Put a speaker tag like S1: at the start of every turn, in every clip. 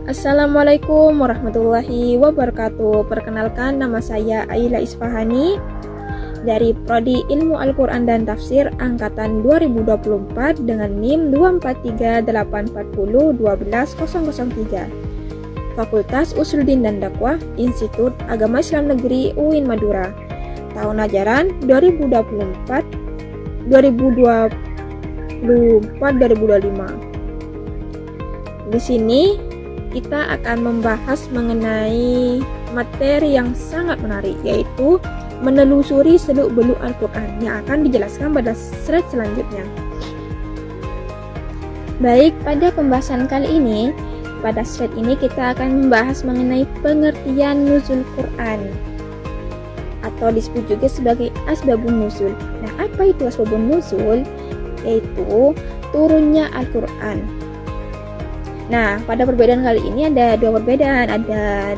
S1: Assalamualaikum warahmatullahi wabarakatuh. Perkenalkan, nama saya Aila Isfahani dari Prodi Ilmu Al-Quran dan Tafsir Angkatan 2024 dengan NIM 24384012003. Fakultas Usuluddin dan Dakwah, Institut Agama Islam Negeri UIN Madura. Tahun ajaran 2024-2025. Di sini kita akan membahas mengenai materi yang sangat menarik, yaitu menelusuri seluk-beluk Al-Quran yang akan dijelaskan pada slide selanjutnya. Baik, pada pembahasan kali ini, pada slide ini kita akan membahas mengenai pengertian nuzul Quran atau disebut juga sebagai asbabun nuzul. Nah, apa itu asbabun nuzul? Yaitu turunnya Al-Quran. Nah, pada perbedaan kali ini ada dua perbedaan, ada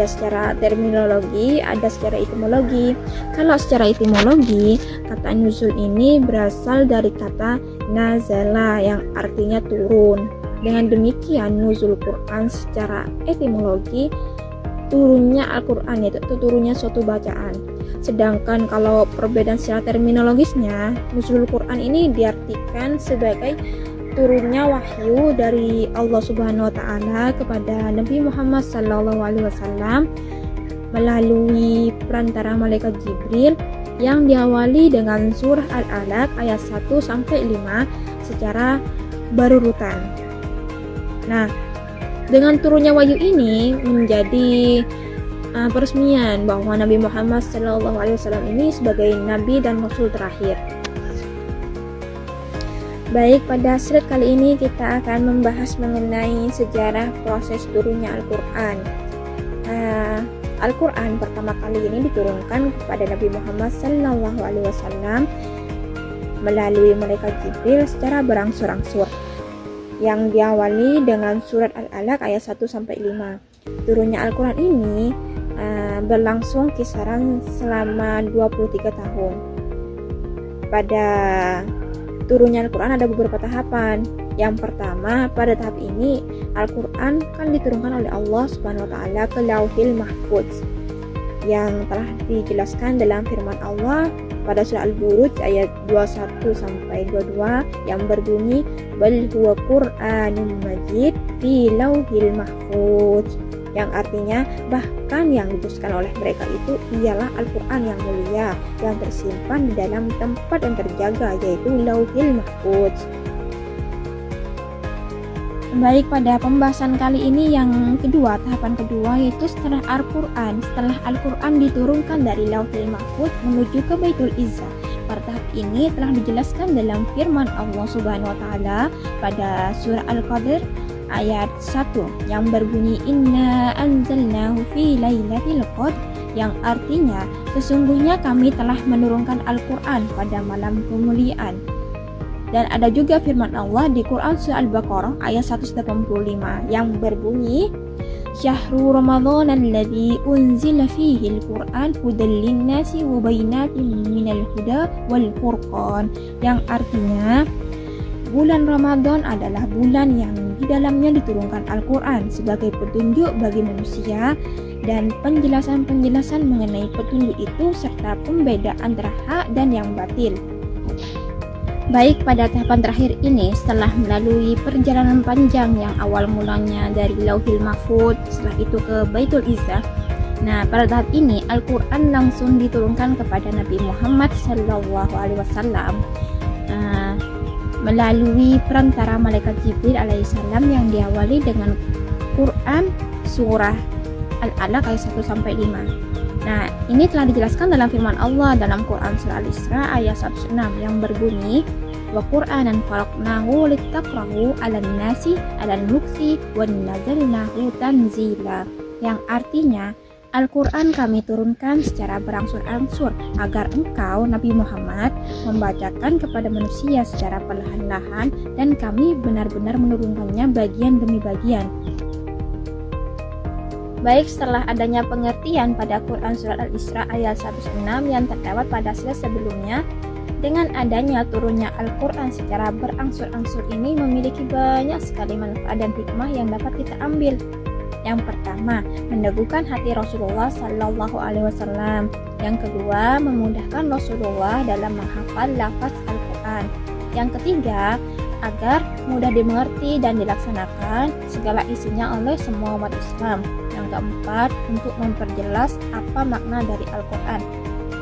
S1: secara terminologi, ada secara etimologi. Kalau secara etimologi, kata nuzul ini berasal dari kata nazala yang artinya turun. Dengan demikian, nuzul Quran secara etimologi turunnya Al-Quran, yaitu turunnya suatu bacaan. Sedangkan kalau perbedaan secara terminologisnya, nuzul Quran ini diartikan sebagai turunnya wahyu dari Allah Subhanahu wa taala kepada Nabi Muhammad SAW melalui perantara malaikat Jibril yang diawali dengan surah Al-Alaq ayat 1 sampai 5 secara berurutan. Nah, dengan turunnya wahyu ini menjadi peresmian bahwa Nabi Muhammad SAW ini sebagai nabi dan rasul terakhir. Baik, pada slide kali ini kita akan membahas mengenai sejarah proses turunnya Al-Quran. Al-Quran pertama kali ini diturunkan kepada Nabi Muhammad SAW melalui malaikat Jibril secara berangsur-angsur, yang diawali dengan surat Al-Alaq ayat 1 sampai 5. Turunnya Al-Quran ini berlangsung kisaran selama 23 tahun. Pada turunnya Al-Quran ada beberapa tahapan. Yang pertama, pada tahap ini Al-Quran kan diturunkan oleh Allah Subhanahu wa taala ke Lauhil Mahfuz, yang telah dijelaskan dalam firman Allah pada surah Al-Buruj ayat 21 sampai 22 yang berbunyi bal huwa Qur'anun Majid fi Lauhil Mahfuz, yang artinya bahkan yang dituliskan oleh mereka itu ialah Al-Quran yang mulia yang tersimpan di dalam tempat yang terjaga, yaitu Lauhil Mahfuz. Baik, pada pembahasan kali ini yang kedua, tahapan kedua, yaitu setelah Al-Quran diturunkan dari Lauhil Mahfuz menuju ke Baitul Izzah. Pada tahap ini telah dijelaskan dalam firman Allah Subhanahu wa taala pada surah Al-Qadr ayat 1 yang berbunyi inna anzalnahu fi lailatul qadr, yang artinya sesungguhnya kami telah menurunkan Al-Quran pada malam kemuliaan. Dan ada juga firman Allah di Quran surah Al-Baqarah ayat 185 yang berbunyi syahrul ramadhan alladzi unzila fihi al-Quran hudal linnasi wa bayyinatin minal huda wal furqan, yang artinya bulan Ramadan adalah bulan yang di dalamnya diturunkan Al-Quran sebagai petunjuk bagi manusia dan penjelasan-penjelasan mengenai petunjuk itu serta pembedaan antara hak dan yang batil. Baik, pada tahapan terakhir ini setelah melalui perjalanan panjang yang awal mulanya dari Lauhil Mahfuz, setelah itu ke Baitul Izzah. Nah, pada tahap ini Al-Quran langsung diturunkan kepada Nabi Muhammad SAW melalui perantara malaikat Jibril alaihissalam yang diawali dengan Quran surah Al-Alaq ayat 1 sampai 5. Nah, ini telah dijelaskan dalam firman Allah dalam Quran surah Al-Isra ayat 106 yang berbunyi wa Qur'anan faraqnahu litaqrahu 'alan nasi 'alal mukthi wa nazzalnahu tanzila, yang artinya Al-Quran kami turunkan secara berangsur-angsur agar engkau, Nabi Muhammad, membacakan kepada manusia secara perlahan-lahan dan kami benar-benar menurunkannya bagian demi bagian. Baik, setelah adanya pengertian pada Quran Surat Al-Isra ayat 106 yang terdapat pada slide sebelumnya, Dengan adanya turunnya Al-Quran secara berangsur-angsur ini memiliki banyak sekali manfaat dan hikmah yang dapat kita ambil. Yang pertama, meneguhkan hati Rasulullah Sallallahu Alaihi Wasallam. Yang kedua, memudahkan Rasulullah dalam menghafal lafaz Al-Quran. Yang ketiga, agar mudah dimengerti dan dilaksanakan segala isinya oleh semua umat Islam. Yang keempat, untuk memperjelas apa makna dari Al-Quran.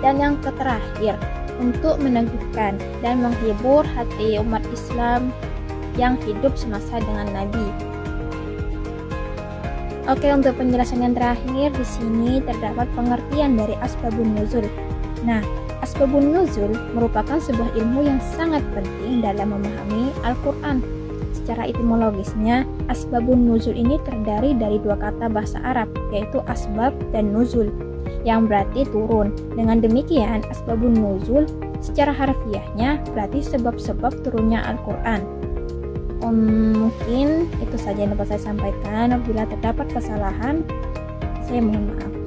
S1: Dan yang terakhir, untuk meneguhkan dan menghibur hati umat Islam yang hidup semasa dengan Nabi. Oke, untuk penjelasan yang terakhir di sini terdapat pengertian dari asbabun nuzul. Nah, asbabun nuzul merupakan sebuah ilmu yang sangat penting dalam memahami Al-Quran. Secara etimologisnya, asbabun nuzul ini terdiri dari dua kata bahasa Arab, yaitu asbab dan nuzul, yang berarti turun. Dengan demikian, asbabun nuzul secara harfiahnya berarti sebab-sebab turunnya Al-Quran. Mungkin itu saja yang dapat saya sampaikan. Apabila terdapat kesalahan, saya mohon maaf.